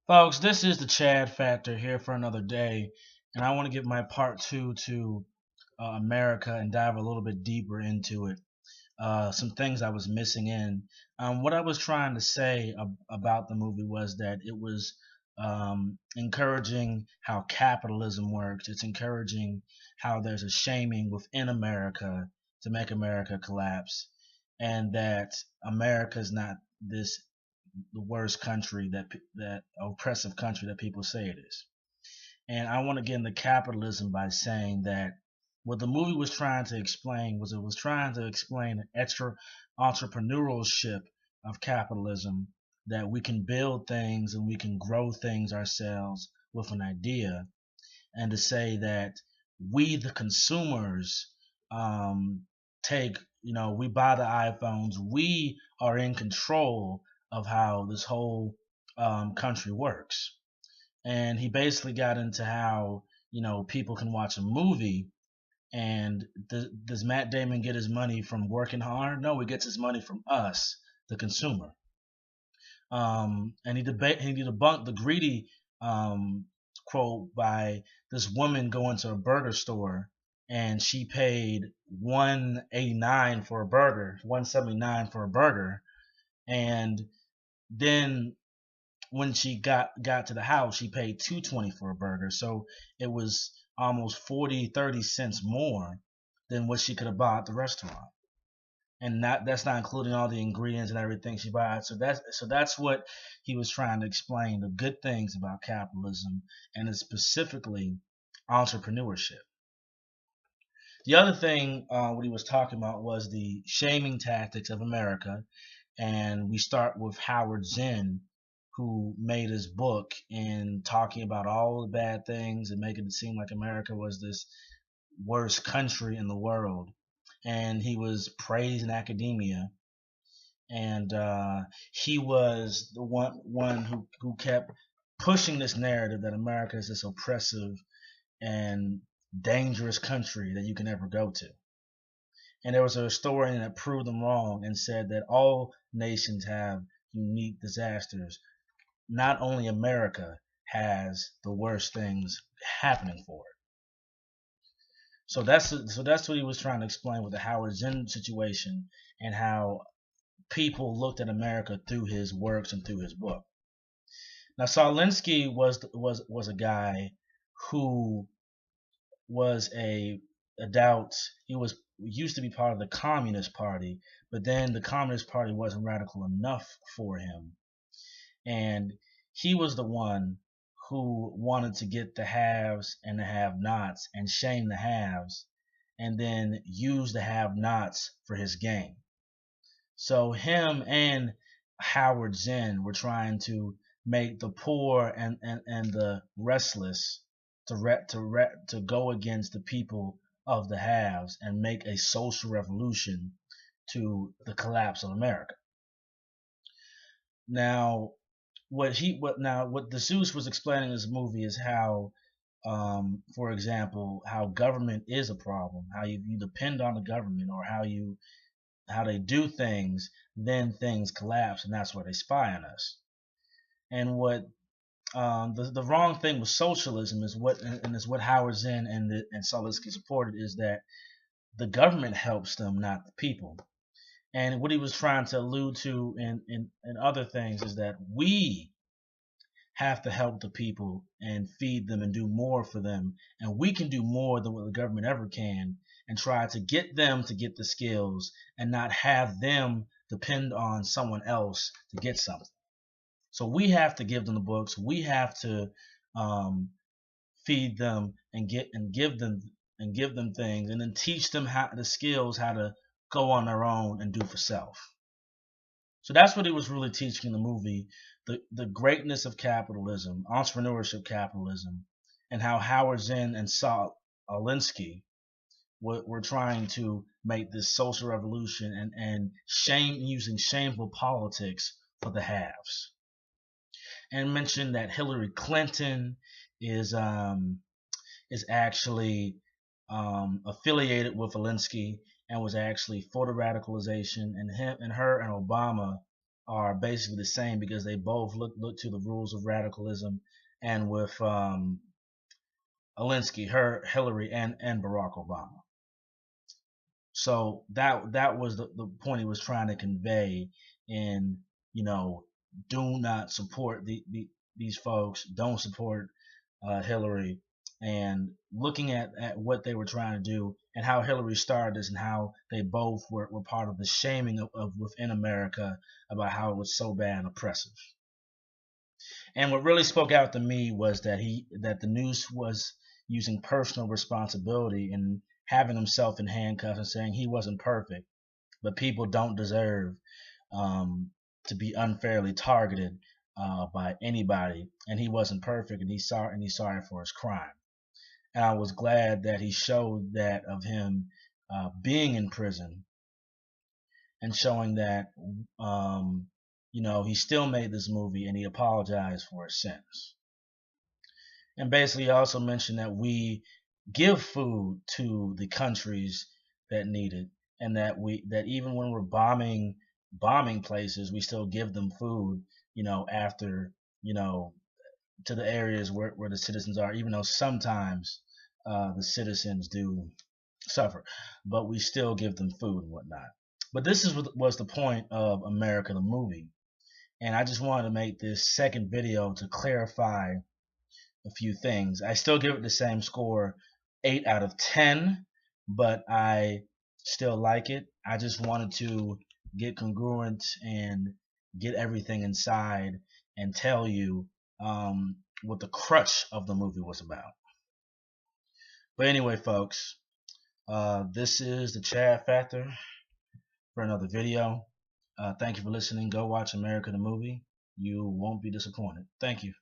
Folks, this is the Chad Factor here for another day, and I want to give my part two to America and dive a little bit deeper into it. Some things I was missing in. What I was trying to say about the movie was that it was encouraging how capitalism works. It's encouraging how there's a shaming within America to make America collapse, and that America is not this the worst country that oppressive country that people say it is. And I want to get into capitalism by saying that what the movie was trying to explain was it was trying to explain an extra entrepreneurship of capitalism, that we can build things and we can grow things ourselves with an idea, and to say that we the consumers take we buy the iPhones, we are in control of how this whole country works. And he basically got into how people can watch a movie, and does Matt Damon get his money from working hard? No, he gets his money from us, the consumer. And he debunked the greedy quote by this woman going to a burger store, and she paid 189 for a burger, 179 for a burger, and then when she got to the house, she paid 220 for a burger. So it was almost 40-30 cents more than what she could have bought at the restaurant. And that's not including all the ingredients and everything she buys. So that's what he was trying to explain, the good things about capitalism, and it's specifically entrepreneurship. The other thing what he was talking about was the shaming tactics of America, and we start with Howard Zinn, who made his book in talking about all the bad things and making it seem like America was this worst country in the world. And he was praised in academia, and he was the one who kept pushing this narrative that America is this oppressive and dangerous country that you can never go to. And there was a historian that proved them wrong and said that all nations have unique disasters. Not only America has the worst things happening for it. So that's what he was trying to explain with the Howard Zinn situation, and how people looked at America through his works and through his book. Now Saul was a guy who was a doubt. He was used to be part of the Communist Party, but then the Communist Party wasn't radical enough for him, and he was the one who wanted to get the haves and the have-nots and shame the haves, and then use the have-nots for his gain. So him and Howard Zinn were trying to make the poor and the restless to go against the people of the haves and make a social revolution to the collapse of America. Now, what the Zeus was explaining in this movie is how, for example, how government is a problem, how you depend on the government, or how they do things, then things collapse, and that's why they spy on us. And what the wrong thing with socialism is what Howard Zinn and Solinsky supported, is that the government helps them, not the people. And what he was trying to allude to in other things is that we have to help the people and feed them and do more for them, and we can do more than what the government ever can, and try to get them to get the skills and not have them depend on someone else to get something. So we have to give them the books, we have to feed them and give them things, and then teach them the skills how to go on their own and do for self. So that's what he was really teaching in the movie, the greatness of capitalism, entrepreneurship capitalism, and how Howard Zinn and Saul Alinsky were trying to make this social revolution, and using shameful politics for the haves. And mentioned that Hillary Clinton is actually affiliated with Alinsky, and was actually for the radicalization, and her and Obama are basically the same because they both look to the rules of radicalism, and with Alinsky, Hillary, and Barack Obama. So that was the point he was trying to convey in, do not support these folks, don't support Hillary, and looking at what they were trying to do and how Hillary started this and how they both were part of the shaming of within America about how it was so bad and oppressive. And what really spoke out to me was that the news was using personal responsibility and having himself in handcuffs and saying he wasn't perfect, but people don't deserve to be unfairly targeted by anybody, and he wasn't perfect, and he's sorry for his crime. And I was glad that he showed that of him being in prison and showing that he still made this movie and he apologized for his sins. And basically, he also mentioned that we give food to the countries that need it, and that even when we're bombing places, we still give them food. After to the areas where the citizens are, even though sometimes the citizens do suffer, but we still give them food and whatnot. But this was the point of America the movie, and I just wanted to make this second video to clarify a few things. I still give it the same score, 8 out of 10, but I still like it. I just wanted to get congruent and get everything inside and tell you what the crutch of the movie was about. But anyway, folks, this is the Chad Factor for another video. Thank you for listening. Go watch America the Movie. You won't be disappointed. Thank you.